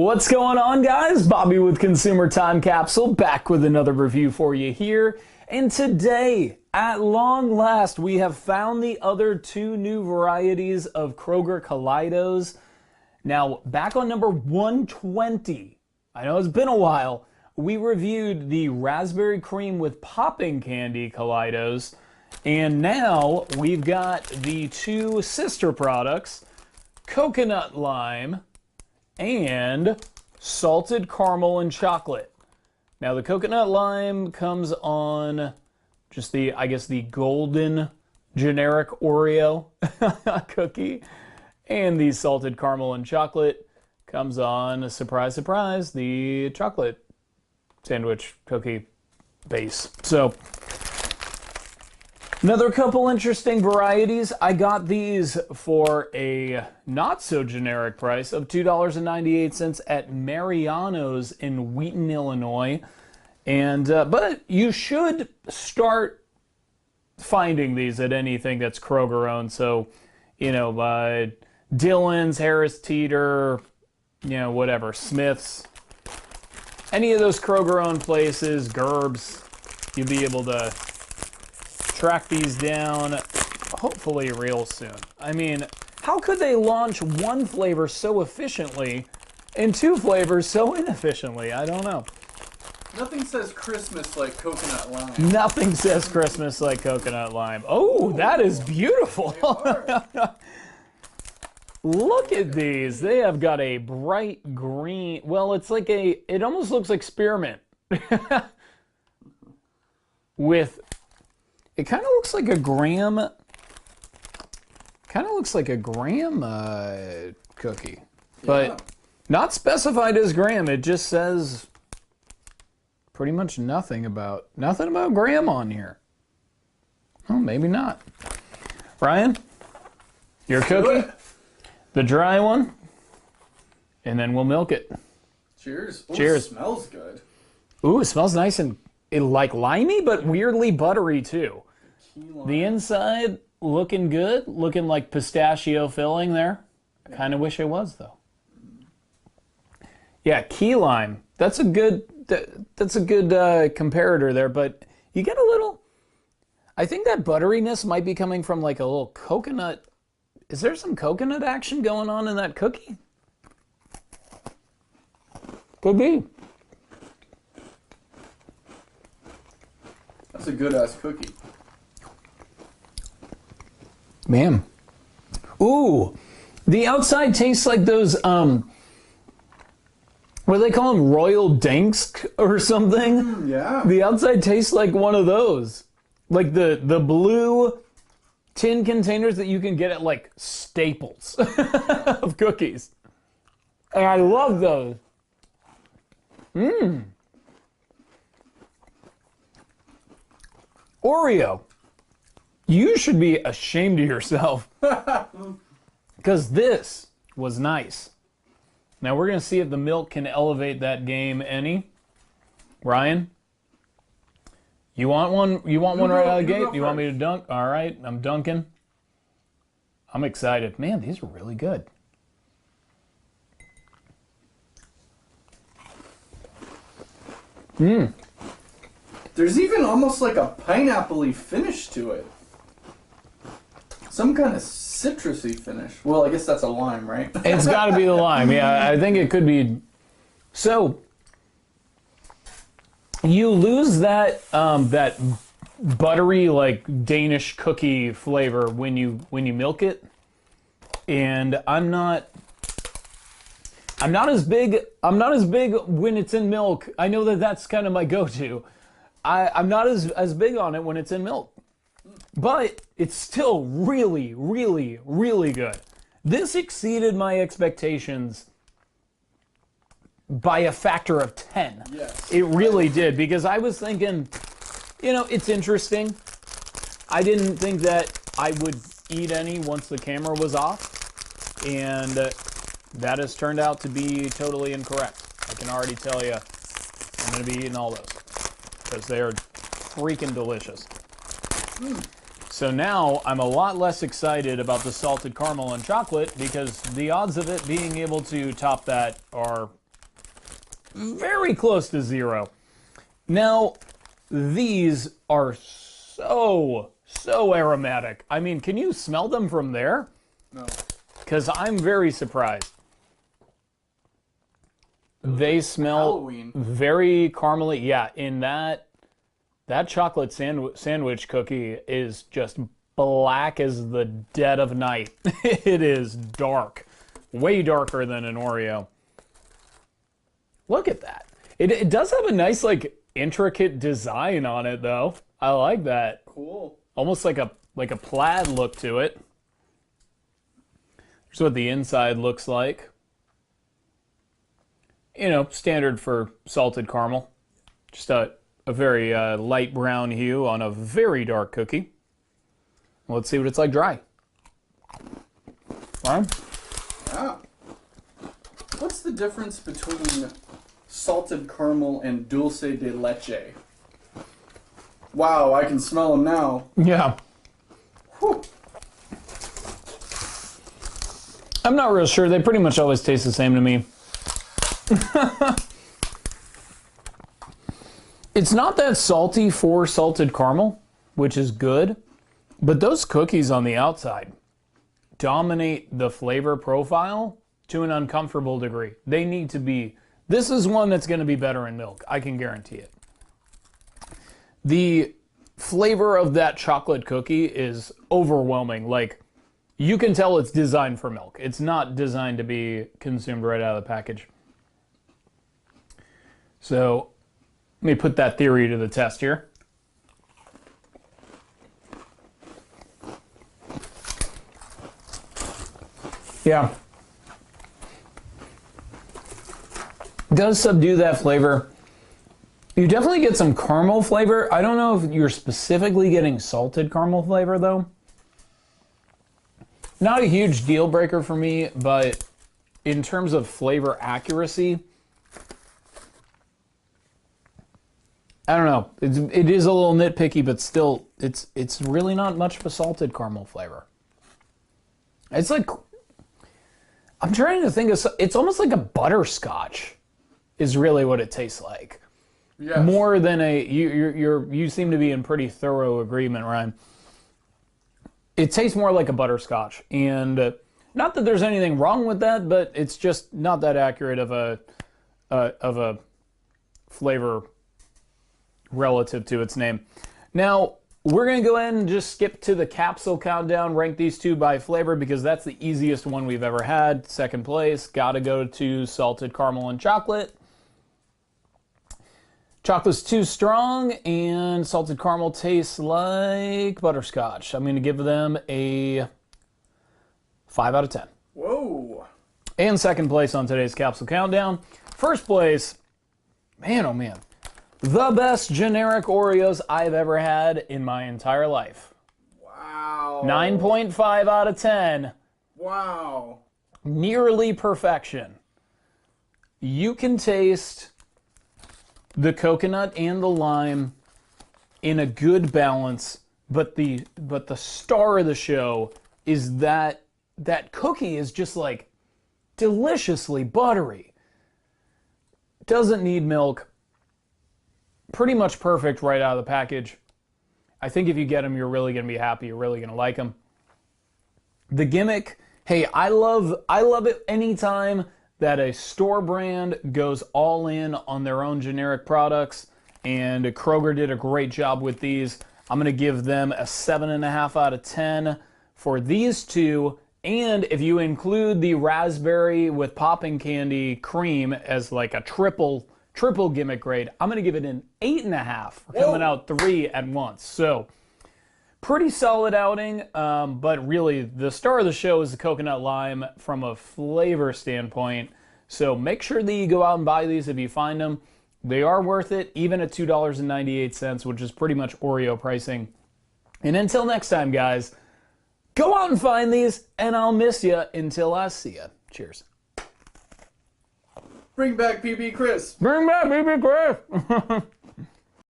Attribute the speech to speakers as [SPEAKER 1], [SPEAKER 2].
[SPEAKER 1] What's going on, guys? Bobby with Consumer Time Capsule, back with another review for you here. And today, at long last, we have found the other two new varieties of Kroger Kaleidos. Now, back on number 120, I know it's been a while, we reviewed the Raspberry Crème with popping candy Kaleidos. And now we've got the two sister products, Coconut Lime and Salted Caramel and Chocolate. Now the Coconut Lime comes on just the, I guess, the golden generic Oreo cookie. And the Salted Caramel and Chocolate comes on, surprise, surprise, the chocolate sandwich cookie base. So, another couple interesting varieties. I got these for a not so generic price of $2.98 at Mariano's in Wheaton, Illinois. And but you should start finding these at anything that's Kroger owned. So, you know, Dillon's, Harris Teeter, you know, whatever, Smith's, any of those Kroger owned places, Gerb's, you'll be able to track these down hopefully real soon. I mean, how could they launch one flavor so efficiently and two flavors so inefficiently? I don't know.
[SPEAKER 2] Nothing says Christmas like coconut lime.
[SPEAKER 1] Nothing says Christmas like coconut lime. Oh, that is beautiful. Look at these. They have got a bright green. Well, it's like it almost looks like spearmint. With, it kind of looks like a graham. Kind of looks like a graham cookie, but not specified as graham. It just says pretty much nothing about graham on here. Oh, maybe not. Ryan, your cookie, the dry one, and then we'll milk it.
[SPEAKER 2] Cheers. Ooh,
[SPEAKER 1] Cheers.
[SPEAKER 2] It smells good.
[SPEAKER 1] Ooh, it smells nice and like limey, but weirdly buttery too. The inside looking good, looking like pistachio filling there. I kind of wish it was though. Yeah, key lime. That's a good comparator there, but you get a little. I think that butteriness might be coming from like a little coconut. Is there some coconut action going on in that cookie? Could be.
[SPEAKER 2] That's a good ass cookie.
[SPEAKER 1] Man. Ooh. The outside tastes like those, what do they call them? Royal Dansk or something?
[SPEAKER 2] Yeah.
[SPEAKER 1] The outside tastes like one of those. Like the blue tin containers that you can get at like Staples of cookies. And I love those. Mmm. Oreo. You should be ashamed of yourself. Because this was nice. Now we're going to see if the milk can elevate that game any. Ryan? You want one? You want one right out of the gate? You want me to dunk? All right, I'm dunking. I'm excited. Man, these are really good. Mmm.
[SPEAKER 2] There's even almost like a pineapple-y finish to it. Some kind of citrusy finish. Well, I guess that's a lime, right?
[SPEAKER 1] It's got to be the lime. Yeah, I think it could be. So you lose that that buttery like Danish cookie flavor when you milk it, and I'm not as big when it's in milk. I know that that's kind of my go-to. I'm not as big on it when it's in milk. But it's still really, really, really good. This exceeded my expectations by a factor of 10.
[SPEAKER 2] Yes.
[SPEAKER 1] It really did, because I was thinking, you know, it's interesting. I didn't think that I would eat any once the camera was off, and that has turned out to be totally incorrect. I can already tell you I'm going to be eating all those because they are freaking delicious. So now I'm a lot less excited about the salted caramel and chocolate because the odds of it being able to top that are very close to 0. Now, these are so aromatic. I mean, can you smell them from there?
[SPEAKER 2] No.
[SPEAKER 1] Because I'm very surprised. They smell
[SPEAKER 2] Halloween.
[SPEAKER 1] very caramely. Yeah, in that chocolate sandwich cookie is just black as the dead of night. It is dark. Way darker than an Oreo. Look at that. It does have a nice, like, intricate design on it, though. I like that.
[SPEAKER 2] Cool.
[SPEAKER 1] Almost like a plaid look to it. Here's what the inside looks like. You know, standard for salted caramel. Just a very light brown hue on a very dark cookie. Let's see what it's like dry. Ryan?
[SPEAKER 2] Yeah. What's the difference between salted caramel and dulce de leche? Wow, I can smell them now.
[SPEAKER 1] Yeah.
[SPEAKER 2] Whew.
[SPEAKER 1] I'm not real sure. They pretty much always taste the same to me. It's not that salty for salted caramel, which is good, but those cookies on the outside dominate the flavor profile to an uncomfortable degree. They need to be, this is one that's going to be better in milk, I can guarantee it. The flavor of that chocolate cookie is overwhelming. Like, you can tell it's designed for milk. It's not designed to be consumed right out of the package. So, let me put that theory to the test here. Yeah. It does subdue that flavor. You definitely get some caramel flavor. I don't know if you're specifically getting salted caramel flavor, though. Not a huge deal breaker for me, but in terms of flavor accuracy, I don't know. It is a little nitpicky, but still, it's really not much of a salted caramel flavor. It's like, I'm trying to think of, it's almost like a butterscotch is really what it tastes like.
[SPEAKER 2] Yes.
[SPEAKER 1] More than a, you seem to be in pretty thorough agreement, Ryan. It tastes more like a butterscotch, and not that there's anything wrong with that, but it's just not that accurate of a flavor relative to its name. Now, we're going to go ahead and just skip to the capsule countdown, rank these two by flavor because that's the easiest one we've ever had. Second place, gotta go to salted caramel and chocolate. Chocolate's too strong, and salted caramel tastes like butterscotch. I'm going to give them a 5 out of 10.
[SPEAKER 2] Whoa.
[SPEAKER 1] And second place on today's capsule countdown. First place, man oh man, the best generic Oreos I've ever had in my entire life.
[SPEAKER 2] Wow.
[SPEAKER 1] 9.5 out of 10.
[SPEAKER 2] Wow.
[SPEAKER 1] Nearly perfection. You can taste the coconut and the lime in a good balance, but the star of the show is that cookie is just like deliciously buttery. Doesn't need milk. Pretty much perfect right out of the package. I think if you get them, you're really going to be happy. You're really going to like them. The gimmick, hey, I love it anytime that a store brand goes all in on their own generic products, and Kroger did a great job with these. I'm going to give them a 7.5 out of 10 for these two, and if you include the raspberry with popping candy cream as like a triple gimmick grade, I'm going to give it an 8.5 for coming out 3 at once. So, pretty solid outing, but really the star of the show is the coconut lime from a flavor standpoint. So make sure that you go out and buy these if you find them. They are worth it, even at $2.98, which is pretty much Oreo pricing. And until next time, guys, go out and find these, and I'll miss you until I see you. Cheers.
[SPEAKER 2] Bring back PB Chris.
[SPEAKER 1] Bring back PB Chris.